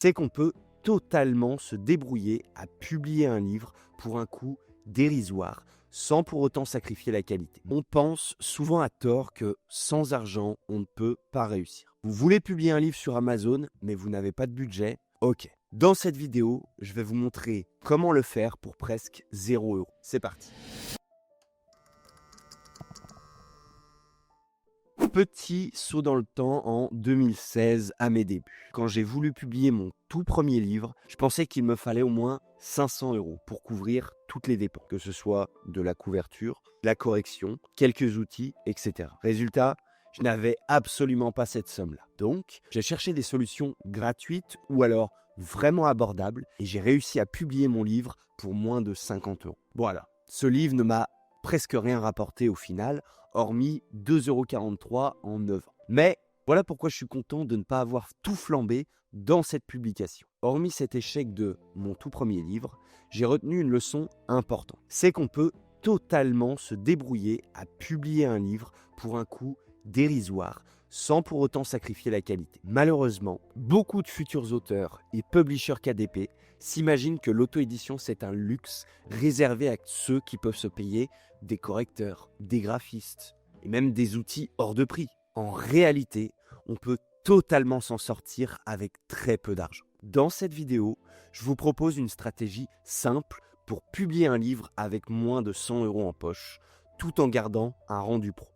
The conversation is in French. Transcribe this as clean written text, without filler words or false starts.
C'est qu'on peut totalement se débrouiller à publier un livre pour un coût dérisoire, sans pour autant sacrifier la qualité. On pense souvent à tort que sans argent, on ne peut pas réussir. Vous voulez publier un livre sur Amazon, mais vous n'avez pas de budget? Ok. Dans cette vidéo, je vais vous montrer comment le faire pour presque 0 €. C'est parti. Petit saut dans le temps en 2016 à mes débuts. Quand j'ai voulu publier mon tout premier livre, je pensais qu'il me fallait au moins 500 € pour couvrir toutes les dépenses, que ce soit de la couverture, de la correction, quelques outils, etc. Résultat, je n'avais absolument pas cette somme-là. Donc, j'ai cherché des solutions gratuites ou alors vraiment abordables et j'ai réussi à publier mon livre pour moins de 50 €. Voilà, ce livre ne m'a presque rien rapporté au final, hormis 2,43 € en 9 ans. Mais voilà pourquoi je suis content de ne pas avoir tout flambé dans cette publication. Hormis cet échec de mon tout premier livre, j'ai retenu une leçon importante. C'est qu'on peut totalement se débrouiller à publier un livre pour un coût dérisoire, sans pour autant sacrifier la qualité. Malheureusement, beaucoup de futurs auteurs et publishers KDP s'imaginent que l'auto-édition c'est un luxe réservé à ceux qui peuvent se payer des correcteurs, des graphistes et même des outils hors de prix. En réalité, on peut totalement s'en sortir avec très peu d'argent. Dans cette vidéo, je vous propose une stratégie simple pour publier un livre avec moins de 100 € en poche, tout en gardant un rendu pro.